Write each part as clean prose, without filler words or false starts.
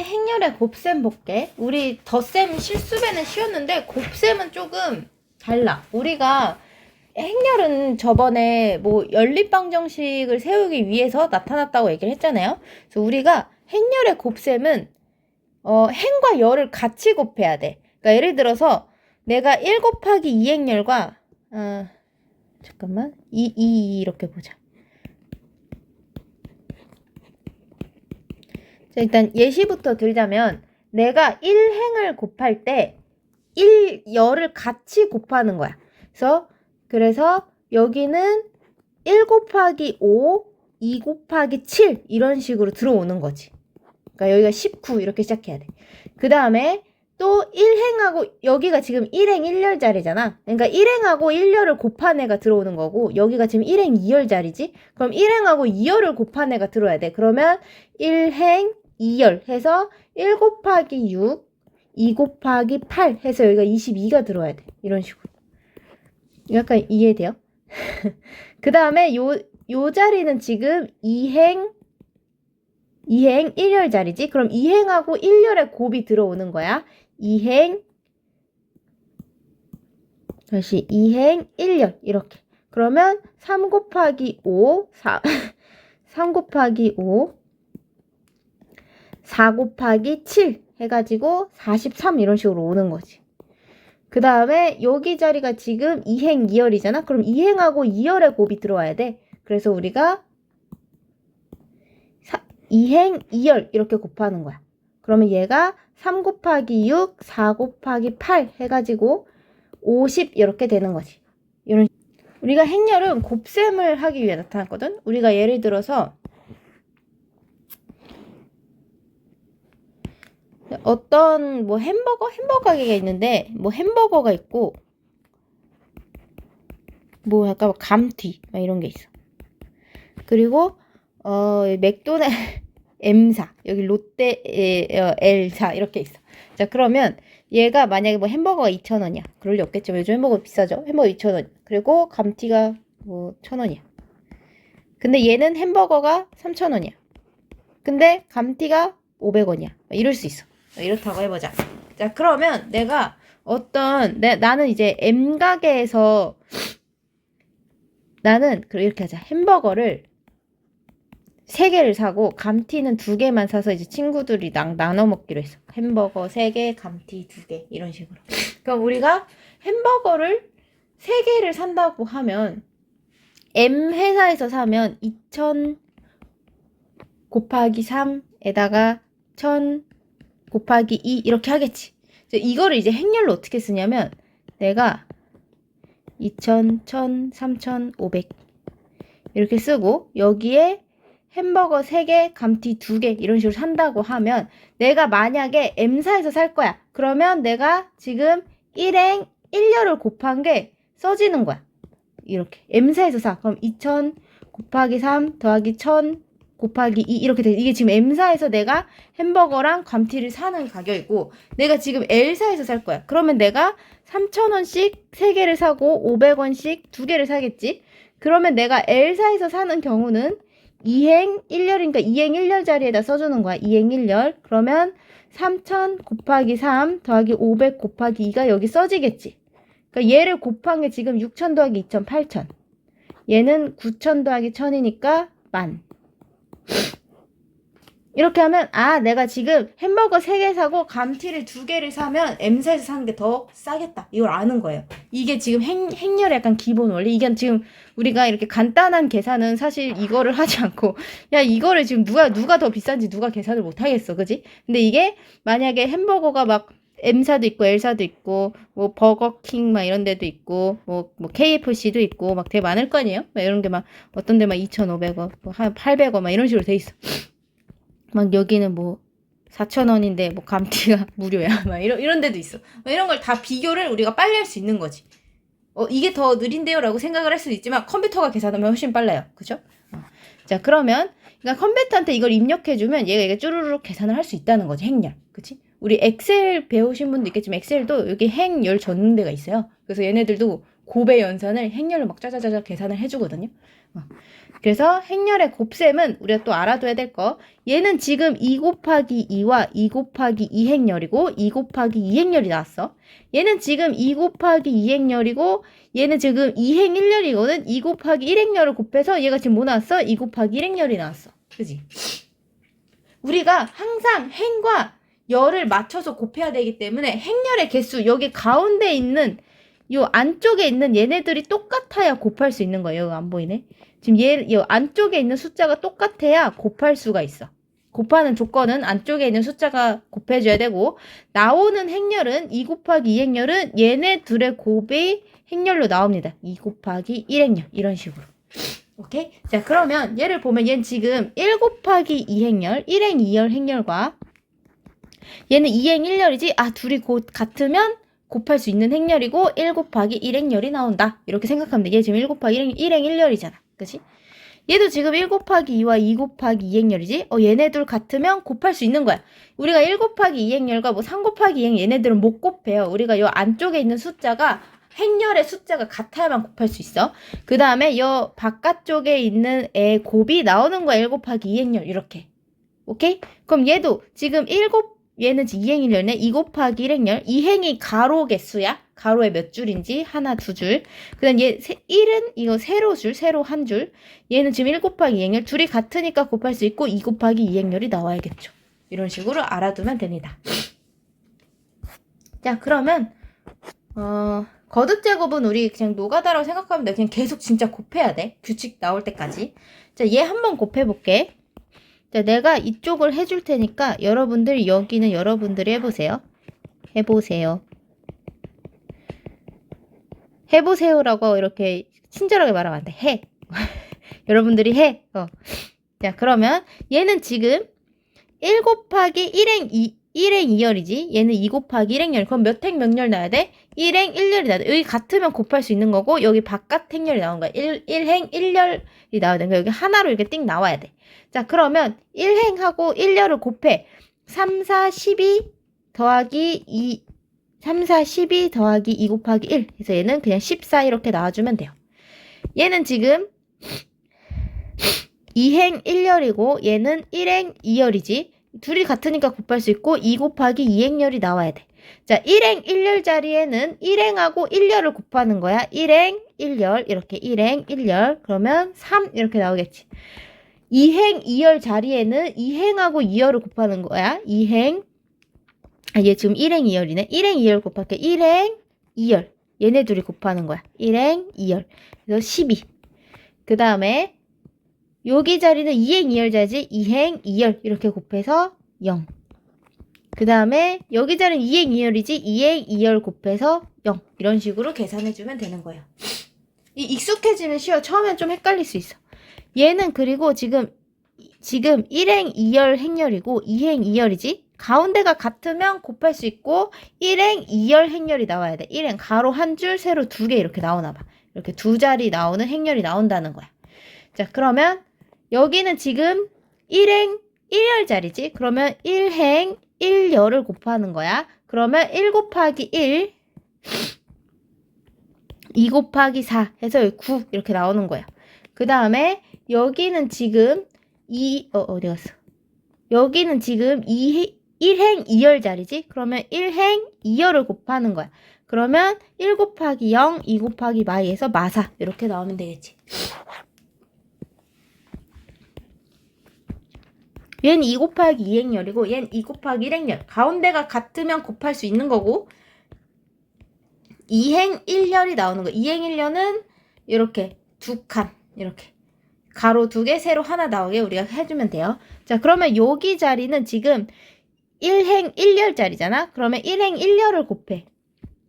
행렬의 곱셈 볼게. 우리 덧셈 실수배는 쉬웠는데 곱셈은 조금 달라. 우리가 행렬은 저번에 뭐 연립방정식을 세우기 위해서 나타났다고 얘기를 했잖아요. 그래서 우리가 행렬의 곱셈은 행과 열을 같이 곱해야 돼. 그러니까 예를 들어서 내가 1 곱하기 2 행렬과 잠깐만 2 이렇게 보자. 자, 일단 예시부터 들자면 내가 1행을 곱할 때 1열을 같이 곱하는 거야. 그래서 여기는 1 곱하기 5, 2 곱하기 7 이런 식으로 들어오는 거지. 그러니까 여기가 19 이렇게 시작해야 돼. 그 다음에 또 1행하고 여기가 지금 1행 1열 자리잖아. 그러니까 1행하고 1열을 곱한 애가 들어오는 거고 여기가 지금 1행 2열 자리지. 그럼 1행하고 2열을 곱한 애가 들어와야 돼. 그러면 1행 2열 해서 1 곱하기 6, 2 곱하기 8 해서 여기가 22가 들어와야 돼. 이런 식으로. 약간 이해돼요? 그 다음에 요 자리는 지금 2행 1열 자리지? 그럼 2행하고 1열의 곱이 들어오는 거야. 2행 다시 2행 1열 이렇게. 그러면 3 곱하기 5 3 곱하기 5 4 곱하기 7 해가지고 43 이런 식으로 오는 거지. 그 다음에 여기 자리가 지금 2행 2열이잖아. 그럼 2행하고 2열의 곱이 들어와야 돼. 그래서 우리가 2행 2열 이렇게 곱하는 거야. 그러면 얘가 3 곱하기 6, 4 곱하기 8 해가지고 50 이렇게 되는 거지. 이런 우리가 행렬은 곱셈을 하기 위해 나타났거든. 우리가 예를 들어서 어떤 뭐 햄버거 가게가 있는데 뭐 햄버거가 있고 뭐 약간 감튀 막 이런 게 있어. 그리고 맥도날드 M사 여기 롯데 L사 이렇게 있어. 자 그러면 얘가 만약에 뭐 햄버거가 2,000원이야. 그럴 리 없겠죠. 요즘 햄버거 비싸죠. 햄버거 2,000원. 그리고 감튀가 뭐 1,000원이야. 근데 얘는 햄버거가 3,000원이야. 근데 감튀가 500원이야. 이럴 수 있어. 이렇다고 해보자. 자, 그러면 내가 나는 이제 M 가게에서 나는 이렇게 하자. 햄버거를 3개를 사고 감튀는 2개만 사서 이제 친구들이랑 나눠 먹기로 했어. 햄버거 3개, 감튀 2개 이런 식으로. 그럼 우리가 햄버거를 3개를 산다고 하면 M 회사에서 사면 2,000 곱하기 3에다가 1,000 곱하기 2 이렇게 하겠지. 이거를 이제 행렬로 어떻게 쓰냐면 내가 2,000, 1,000, 3,000, 500 이렇게 쓰고 여기에 햄버거 3개, 감튀 2개 이런 식으로 산다고 하면 내가 만약에 M사에서 살 거야. 그러면 내가 지금 1행 1열을 곱한 게 써지는 거야. 이렇게 M사에서 사. 그럼 2,000 곱하기 3 더하기 1,000 곱하기 2 이렇게 돼. 이게 지금 M사에서 내가 햄버거랑 감튀를 사는 가격이고 내가 지금 L사에서 살 거야. 그러면 내가 3,000원씩 3개를 사고 500원씩 2개를 사겠지. 그러면 내가 L사에서 사는 경우는 2행 1열이니까 2행 1열 자리에다 써주는 거야. 2행 1열. 그러면 3,000 곱하기 3 더하기 500 곱하기 2가 여기 써지겠지. 그러니까 얘를 곱한 게 지금 6,000 더하기 2,000, 8,000. 얘는 9,000 더하기 1,000이니까 10,000. 이렇게 하면 내가 지금 햄버거 3개 사고 감튀를 2개를 사면 M사에서 사는 게 더 싸겠다. 이걸 아는 거예요. 이게 지금 행렬의 약간 기본 원리. 이게 지금 우리가 이렇게 간단한 계산은 사실 이거를 하지 않고 야 이거를 지금 누가 더 비싼지 누가 계산을 못 하겠어. 그지? 근데 이게 만약에 햄버거가 막 M사도 있고 L사도 있고 뭐 버거킹 막 이런 데도 있고 뭐 KFC도 있고 막 되게 많을 거 아니에요? 막 이런 게 막 어떤 데 막 2,500원, 뭐 800원 막 이런 식으로 돼 있어. 막 여기는 뭐 4,000원인데 뭐 감튀가 무료야. 막 이런 데도 있어. 이런 걸 다 비교를 우리가 빨리 할 수 있는 거지. 이게 더 느린데요? 라고 생각을 할 수도 있지만 컴퓨터가 계산하면 훨씬 빨라요. 그죠? 자, 그러면 그러니까 컴퓨터한테 이걸 입력해주면 얘가 이게 쭈루루룩 계산을 할 수 있다는 거지. 행렬. 그치? 우리 엑셀 배우신 분도 있겠지만 엑셀도 여기 행렬 전문대가 있어요. 그래서 얘네들도 곱의 연산을 행렬로 막 짜자자자 계산을 해주거든요. 그래서 행렬의 곱셈은 우리가 또 알아둬야 될 거. 얘는 지금 2 곱하기 2와 2 곱하기 2 행렬이고 2 곱하기 2 행렬이 나왔어. 얘는 지금 2 곱하기 2 행렬이고 얘는 지금 2행 1렬이거든. 2 곱하기 1 행렬을 곱해서 얘가 지금 뭐 나왔어? 2 곱하기 1 행렬이 나왔어. 그지? 우리가 항상 행과 열을 맞춰서 곱해야 되기 때문에 행렬의 개수 여기 가운데 있는 요 안쪽에 있는 얘네들이 똑같아야 곱할 수 있는 거예요. 여기 안 보이네. 지금 요 안쪽에 있는 숫자가 똑같아야 곱할 수가 있어. 곱하는 조건은 안쪽에 있는 숫자가 곱해줘야 되고 나오는 행렬은 2 곱하기 2 행렬은 얘네 둘의 곱이 행렬로 나옵니다. 2 곱하기 1 행렬 이런 식으로. 오케이? 자 그러면 얘를 보면 얘는 지금 1 곱하기 2 행렬 1행 2열 행렬과 얘는 2행 1렬이지 둘이 곧 같으면 곱할 수 있는 행렬이고 1 곱하기 1 행렬이 나온다. 이렇게 생각하면 돼. 얘 지금 1 곱하기 1행 1렬이잖아. 그치? 얘도 지금 1 곱하기 2와 2 곱하기 2 행렬이지? 얘네 둘 같으면 곱할 수 있는 거야. 우리가 1 곱하기 2 행렬과 뭐 3 곱하기 2 행렬 얘네들은 못 곱해요. 우리가 요 안쪽에 있는 숫자가 행렬의 숫자가 같아야만 곱할 수 있어. 그 다음에 요 바깥쪽에 있는 애 곱이 나오는 거야. 1 곱하기 2 행렬 이렇게. 오케이? 그럼 얘도 지금 얘는 2행 1렬이네. 2 곱하기 1행렬. 2행이 가로 개수야. 가로에 몇 줄인지 하나, 두 줄. 그 다음 얘 1은 이거 세로 줄, 세로 한 줄. 얘는 지금 1 곱하기 2행렬. 둘이 같으니까 곱할 수 있고 2 곱하기 2행렬이 나와야겠죠. 이런 식으로 알아두면 됩니다. 자 그러면 거듭 제곱은 우리 그냥 노가다라고 생각하면 돼. 그냥 계속 진짜 곱해야 돼. 규칙 나올 때까지. 자 얘 한번 곱해볼게. 자, 내가 이쪽을 해줄 테니까 여러분들 여기는 여러분들이 해보세요. 해보세요. 해보세요라고 이렇게 친절하게 말하면 안 돼. 해. 여러분들이 해. 자, 그러면 얘는 지금 1 곱하기 1행 2열이지. 얘는 2 곱하기 1행열. 그럼 몇 행 몇 열 나야 돼? 1행 1열이 나야 돼. 여기 같으면 곱할 수 있는 거고 여기 바깥 행열이 나온 거야. 1행 1열이 나와야 돼. 그러니까 여기 하나로 이렇게 띵 나와야 돼. 자 그러면 1행하고 1열을 곱해. 3, 4, 12 더하기 2 3, 4, 12 더하기 2 곱하기 1 그래서 얘는 그냥 14 이렇게 나와주면 돼요. 얘는 지금 2행 1열이고 얘는 1행 2열이지. 둘이 같으니까 곱할 수 있고 2 곱하기 2행열이 나와야 돼. 자 1행 1열 자리에는 1행하고 1열을 곱하는 거야. 1행 1열 이렇게 1행 1열 그러면 3 이렇게 나오겠지. 2행 2열 자리에는 2행하고 2열을 곱하는 거야. 2행 얘 지금 1행 2열이네. 1행 2열 곱할게. 1행 2열 얘네 둘이 곱하는 거야. 1행 2열 그래서 12. 그 다음에 여기 자리는 2행 2열 자리지. 2행 2열 이렇게 곱해서 0. 그 다음에 여기 자리는 2행 2열이지. 2행 2열 곱해서 0. 이런 식으로 계산해주면 되는 거예요. 익숙해지면 쉬워. 처음엔 좀 헷갈릴 수 있어. 얘는 그리고 지금 1행 2열 행렬이고 2행 2열이지. 가운데가 같으면 곱할 수 있고 1행 2열 행렬이 나와야 돼. 1행 가로 한 줄, 세로 두 개 이렇게 나오나 봐. 이렇게 두 자리 나오는 행렬이 나온다는 거야. 자 그러면 여기는 지금 1행 1열 자리지. 그러면 1행 1열을 곱하는 거야. 그러면 1 곱하기 1 2 곱하기 4 해서 9 이렇게 나오는 거야. 그 다음에 여기는 지금 어디 갔어? 여기는 지금 1행 2열 자리지? 그러면 1행 2열을 곱하는 거야. 그러면 1 곱하기 0, 2 곱하기 마이에서 마사 이렇게 나오면 되겠지. 얘는 2 곱하기 2행열이고 얘는 2 곱하기 1행열. 가운데가 같으면 곱할 수 있는 거고 2행 1열이 나오는 거야. 2행 1열은 이렇게 두 칸 이렇게 가로 두 개 세로 하나 나오게 우리가 해주면 돼요. 자 그러면 여기 자리는 지금 1행 1열 자리잖아. 그러면 1행 1열을 곱해.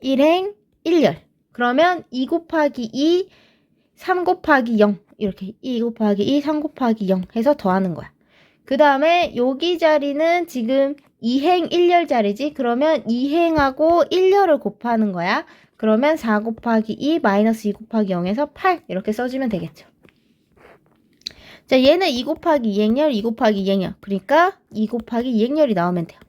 1행 1열. 그러면 2 곱하기 2 3 곱하기 0 이렇게 2 곱하기 2 3 곱하기 0 해서 더하는 거야. 그 다음에 여기 자리는 지금 2행 1열 자리지. 그러면 2행하고 1열을 곱하는 거야. 그러면 4 곱하기 2 마이너스 2 곱하기 0에서 8 이렇게 써주면 되겠죠. 자 얘는 2 곱하기 2행열 2 곱하기 2행열 그러니까 2 곱하기 2행열이 나오면 돼요.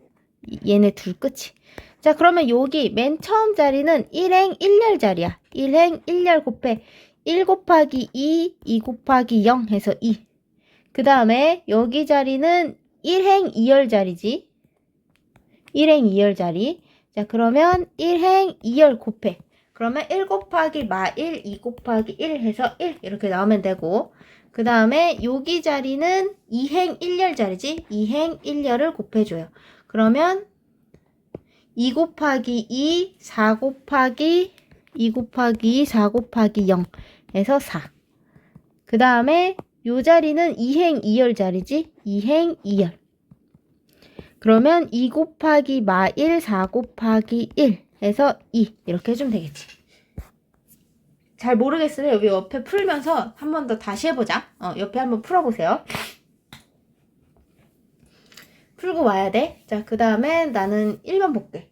얘네 둘 끝이. 자 그러면 여기 맨 처음 자리는 1행 1열 자리야. 1행 1열 곱해. 1 곱하기 2, 2 곱하기 0 해서 2. 그 다음에 여기 자리는 1행 2열 자리지. 1행 2열 자리. 자, 그러면 1행 2열 곱해. 그러면 1 곱하기 마1, 2 곱하기 1 해서 1 이렇게 나오면 되고, 그 다음에 여기 자리는 2행 1열 자리지. 2행 1열을 곱해줘요. 그러면 2 곱하기 2, 4 곱하기 2 곱하기 4 곱하기 0 해서 4. 그 다음에 요 자리는 2행 2열 자리지. 2행 2열. 그러면 2 곱하기 마1, 4 곱하기 1 해서 2 이렇게 해주면 되겠지. 잘 모르겠으면 여기 옆에 풀면서 한 번 더 다시 해보자. 옆에 한번 풀어보세요. 풀고 와야 돼. 자, 그 다음에 나는 1번 볼게.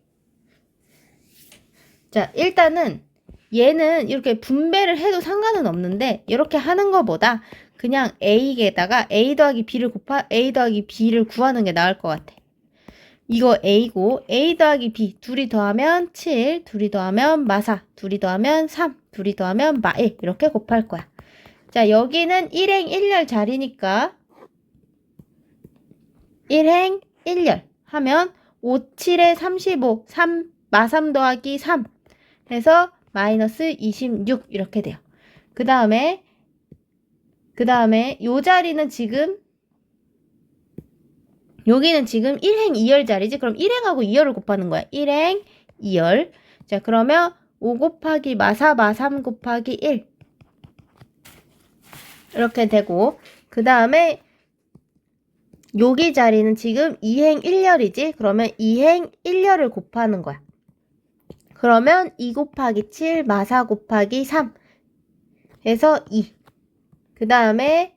자, 일단은 얘는 이렇게 분배를 해도 상관은 없는데 이렇게 하는 것보다 그냥 A에다가 A 더하기 B를 구하는 게 나을 것 같아. 이거 A고 A 더하기 B 둘이 더하면 7, 둘이 더하면 마4, 둘이 더하면 3, 둘이 더하면 마1 이렇게 곱할 거야. 자, 여기는 1행 1열 자리니까 1행 1열 하면 5, 7에 35, 마3 더하기 3 해서 마이너스 26 이렇게 돼요. 그 다음에 요 자리는 지금 여기는 지금 1행 2열 자리지? 그럼 1행하고 2열을 곱하는 거야. 1행 2열. 자, 그러면 5 곱하기 마4, 마3 곱하기 1 이렇게 되고, 그 다음에 여기 자리는 지금 2행 1열이지? 그러면 2행 1열을 곱하는 거야. 그러면 2 곱하기 7, 마4 곱하기 3 해서 2. 그 다음에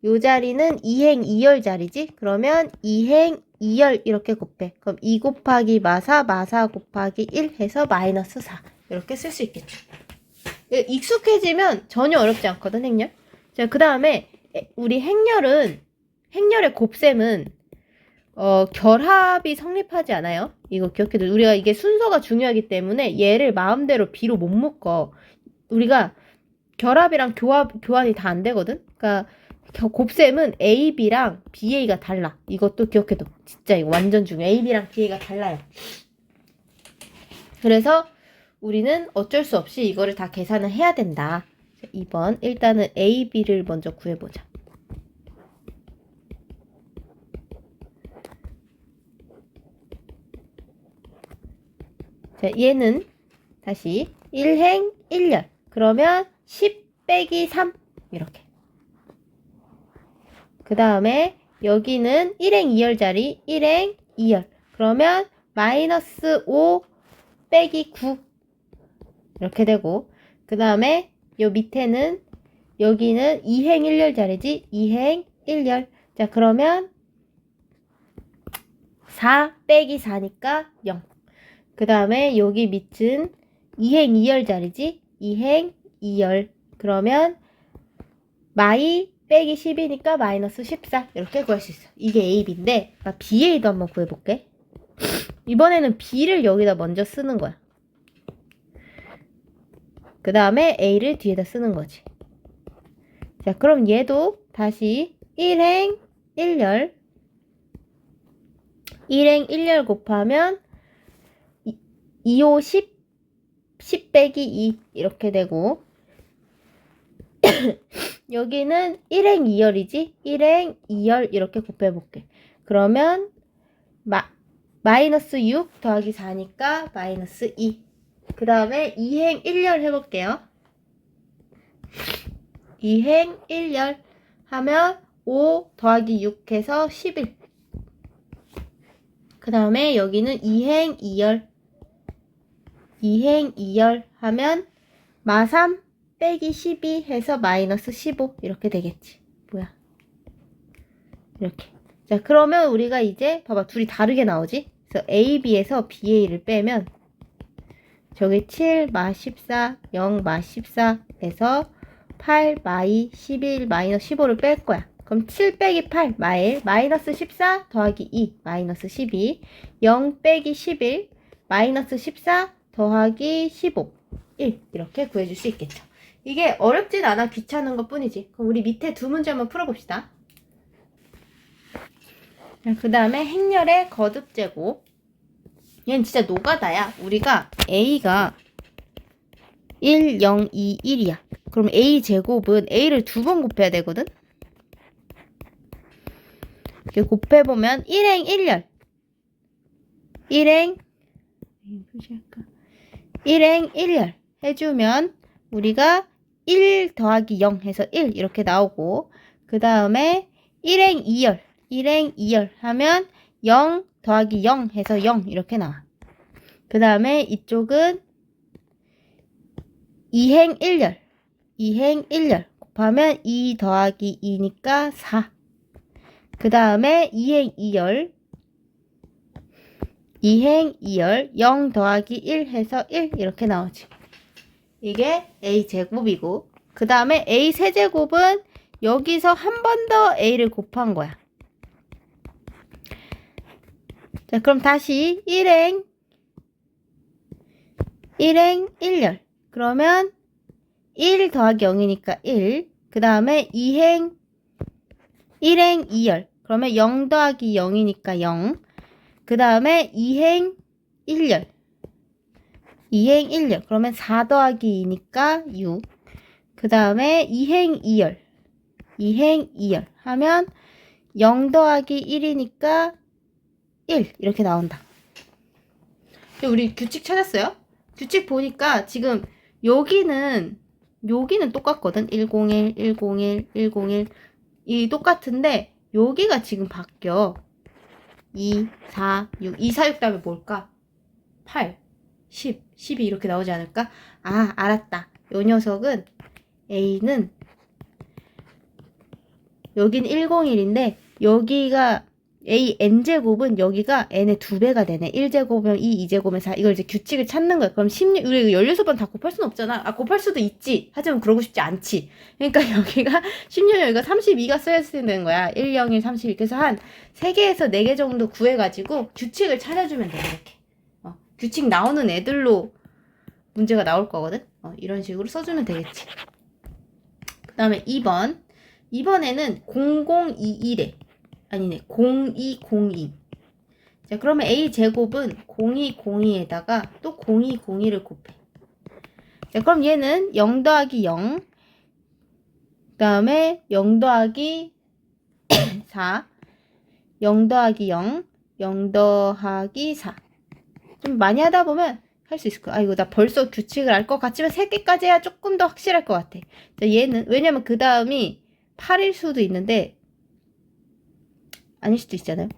요 자리는 2행 2열 자리지? 그러면 2행 2열 이렇게 곱해. 그럼 2 곱하기 마4 곱하기 1 해서 마이너스 4. 이렇게 쓸 수 있겠죠. 익숙해지면 전혀 어렵지 않거든, 행렬. 자, 그 다음에 우리 행렬의 곱셈은 결합이 성립하지 않아요. 이거 기억해도 우리가 이게 순서가 중요하기 때문에 얘를 마음대로 B로 못 묶어. 우리가 결합이랑 교환이 다 안 되거든. 그러니까 곱셈은 A, B랑 BA가 달라. 이것도 기억해도 진짜 이거 완전 중요해. A, B랑 BA가 달라요. 그래서 우리는 어쩔 수 없이 이거를 다 계산을 해야 된다. 2번 일단은 A, B를 먼저 구해보자. 자, 얘는 다시 1행 1열. 그러면 10 빼기 3 이렇게. 그 다음에 여기는 1행 2열 자리 1행 2열. 그러면 마이너스 5 빼기 9 이렇게 되고, 그 다음에 요 밑에는 여기는 2행 1열 자리지. 2행 1열. 자, 그러면 4 빼기 4니까 0. 그 다음에 여기 밑은 2행 2열 자리지. 2행 2열. 그러면 마이 빼기 10이니까 마이너스 14 이렇게 구할 수 있어. 이게 A, B인데 나 BA도 한번 구해볼게. 이번에는 B를 여기다 먼저 쓰는 거야. 그 다음에 A를 뒤에다 쓰는 거지. 자, 그럼 얘도 다시 1행 1열 1행 1열 곱하면 2, 5, 10 10 빼기 2 이렇게 되고 여기는 1행 2열이지? 1행 2열 이렇게 곱해볼게. 그러면 마이너스 6 더하기 4니까 마이너스 2. 그 다음에 2행 1열 해볼게요. 2행 1열 하면 5 더하기 6 해서 11. 그 다음에 여기는 2행 2열 2행 2열 하면 마3 빼기 12 해서 마이너스 15 이렇게 되겠지. 뭐야 이렇게. 자, 그러면 우리가 이제 봐봐 둘이 다르게 나오지. 그래서 A, B에서 BA를 빼면 저기 7 마 14 0 마 14 해서 8 마이 11 마이너스 15를 뺄 거야. 그럼 7 빼기 8 마일 마이너스 14 더하기 2 마이너스 12 0 빼기 11 마이너스 14 더하기 15 1 이렇게 구해줄 수 있겠죠. 이게 어렵진 않아. 귀찮은 것 뿐이지. 그럼 우리 밑에 두 문제 한번 풀어봅시다. 그 다음에 행렬의 거듭제곱. 얘는 진짜 노가다야. 우리가 A가 1, 0, 2, 1이야. 그럼 A 제곱은 A를 두 번 곱해야 되거든? 이렇게 곱해보면 1행 1열. 1행 1열 해주면 우리가 1 더하기 0 해서 1 이렇게 나오고, 그 다음에 1행 2열 하면 0 더하기 0 해서 0 이렇게 나와. 그 다음에 이쪽은 2행 1열 곱하면 2 더하기 2니까 4. 그 다음에 2행 2열 0 더하기 1 해서 1 이렇게 나오지. 이게 A 제곱이고, 그 다음에 A 세제곱은 여기서 한 번 더 A를 곱한 거야. 자, 그럼 다시 1행 1열. 그러면 1 더하기 0이니까 1. 그 다음에 1행 2열. 그러면 0 더하기 0이니까 0. 그 다음에 2행 1열. 그러면 4 더하기 2니까 6. 그 다음에 2행 2열 하면 0 더하기 1이니까 1 이렇게 나온다. 우리 규칙 찾았어요? 규칙 보니까 지금 여기는 똑같거든. 101 이 똑같은데 여기가 지금 바뀌어. 2, 4, 6 다음에 뭘까? 8, 10, 12 이렇게 나오지 않을까? 아, 알았다. 요 녀석은 A는 여긴 101인데 여기가 A n제곱은 여기가 n의 2배가 되네. 1제곱이면 2, 2제곱이면 4. 이걸 이제 규칙을 찾는 거야. 그럼 16, 우리 16번 다 곱할 수는 없잖아. 아, 곱할 수도 있지. 하지만 그러고 싶지 않지. 그러니까 여기가 16, 여기가 32가 써야 되는 거야. 1, 0, 1, 32. 그래서 한 3개에서 4개 정도 구해가지고 규칙을 찾아주면 돼. 이렇게. 규칙 나오는 애들로 문제가 나올 거거든. 이런 식으로 써주면 되겠지. 그 다음에 2번. 이번에는 0021에 아니네, 0202. 자, 그러면 A 제곱은 0202에다가 또 0202를 곱해. 자, 그럼 얘는 0 더하기 0. 그 다음에 0 더하기 4. 0 더하기 0. 0 더하기 4. 좀 많이 하다 보면 할 수 있을 거야. 아, 이거 나 벌써 규칙을 알 것 같지만 3개까지 해야 조금 더 확실할 것 같아. 자, 얘는, 왜냐면 그 다음이 8일 수도 있는데, 아닐 수도 있잖아요.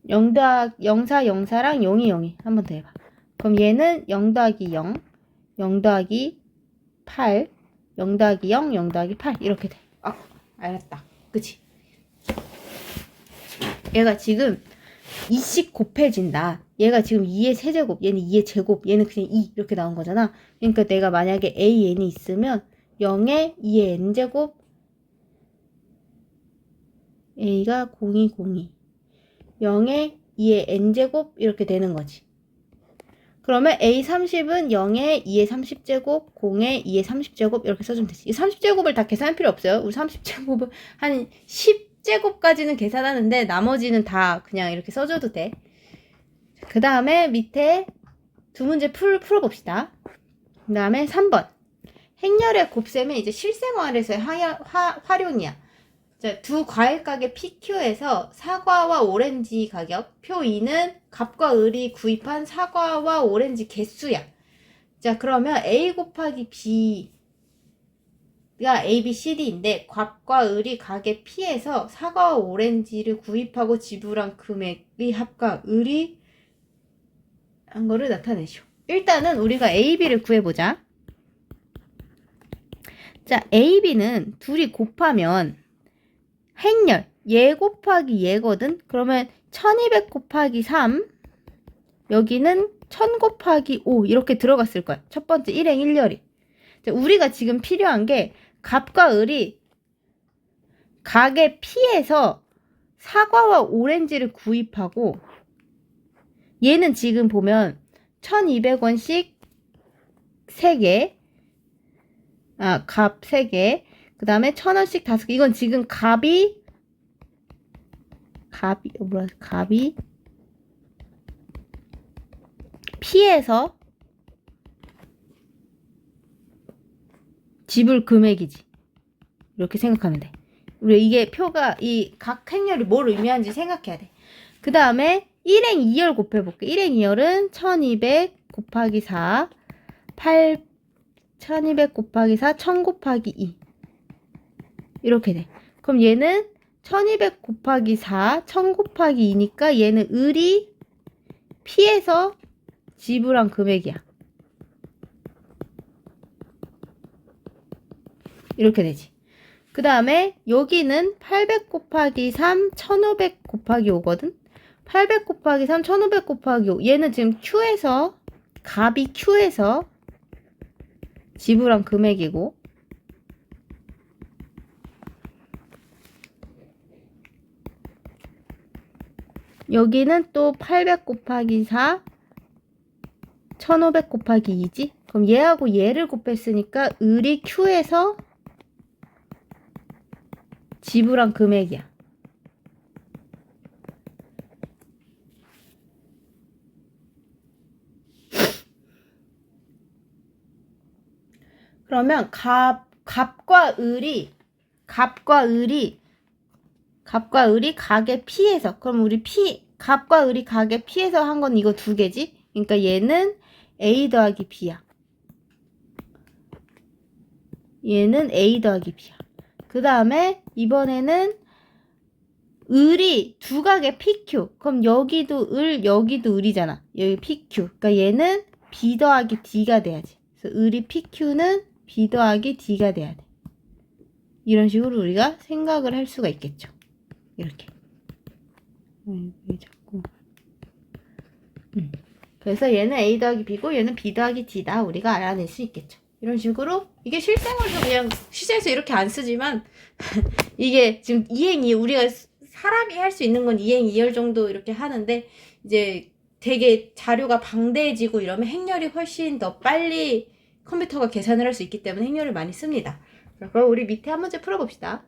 0 더하기 04, 04랑 02, 02. 한 번 더 해봐. 그럼 얘는 0 더하기 0, 0 더하기 8, 0 더하기 0, 0 더하기 8. 이렇게 돼. 알았다. 그치? 얘가 지금 2씩 곱해진다. 얘가 지금 2의 세제곱, 얘는 2의 제곱, 얘는 그냥 2 이렇게 나온 거잖아. 그러니까 내가 만약에 AN이 있으면 0에 2의 n제곱, A가 0202, 0에 2의 n제곱 이렇게 되는 거지. 그러면 A30은 0에 2의 30제곱, 0에 2의 30제곱 이렇게 써주면 되지. 이 30제곱을 다 계산할 필요 없어요. 우리 30제곱은 한 10제곱까지는 계산하는데 나머지는 다 그냥 이렇게 써줘도 돼. 그 다음에 밑에 두 문제 풀어봅시다. 그 다음에 3번. 행렬의 곱셈은 이제 실생활에서의 활용이야. 자, 두 과일 가게 PQ에서 사과와 오렌지 가격, 표 2는 갑과 을이 구입한 사과와 오렌지 개수야. 자, 그러면 A 곱하기 B가 A, B, C, D인데 갑과 을이 가게 P에서 사과와 오렌지를 구입하고 지불한 금액의 합과 을이 한 거를 나타내시오. 일단은 우리가 A, B를 구해보자. 자, A, B는 둘이 곱하면 행렬, 얘 곱하기 얘거든? 그러면 1200 곱하기 3, 여기는 1000 곱하기 5 이렇게 들어갔을 거야. 첫 번째 1행 1열이. 우리가 지금 필요한 게 갑과 을이 가게 P에서 사과와 오렌지를 구입하고, 얘는 지금 보면 1200원씩 3개, 값 3개. 그 다음에 1,000원씩 5개. 이건 지금 값이 P에서 지불 금액이지. 이렇게 생각하면 돼. 우리 이게 표가 이 각 행렬이 뭘 의미하는지 생각해야 돼. 그 다음에 1행 2열 곱해볼게. 1행 2열은 1200 곱하기 4, 1200 곱하기 4, 1000 곱하기 2. 이렇게 돼. 그럼 얘는 1200 곱하기 4, 1000 곱하기 2니까 얘는 을이 P에서 지불한 금액이야. 이렇게 되지. 그 다음에 여기는 800 곱하기 3, 1500 곱하기 5거든? 800 곱하기 3, 1500 곱하기 5. 얘는 지금 Q에서, 값이 Q에서 지불한 금액이고, 여기는 또 800 곱하기 4, 1500 곱하기 2지? 그럼 얘하고 얘를 곱했으니까 을이 Q에서 지불한 금액이야. 그러면 값과 을이 가게 P에서, 그럼 우리 값과 을이 가게 P에서 한 건 이거 두 개지? 그러니까 얘는 A 더하기 B야. 얘는 A 더하기 B야. 그 다음에 이번에는 을이 두 가게 PQ. 그럼 여기도 여기도 을이잖아. 여기 PQ. 그러니까 얘는 B 더하기 D가 돼야지. 그래서 을이 PQ는 B 더하기 D가 돼야 돼. 이런 식으로 우리가 생각을 할 수가 있겠죠. 이렇게. 왜 자꾸. 그래서 얘는 A 더하기 B고 얘는 B 더하기 D다. 우리가 알아낼 수 있겠죠. 이런 식으로. 이게 실생활도 그냥 시제에서 이렇게 안 쓰지만 이게 지금 2행 2열 우리가 사람이 할 수 있는 건 2행 2열 정도 이렇게 하는데 이제 되게 자료가 방대해지고 이러면 행렬이 훨씬 더 빨리 컴퓨터가 계산을 할 수 있기 때문에 행렬을 많이 씁니다. 그럼 우리 밑에 한 문제 풀어봅시다.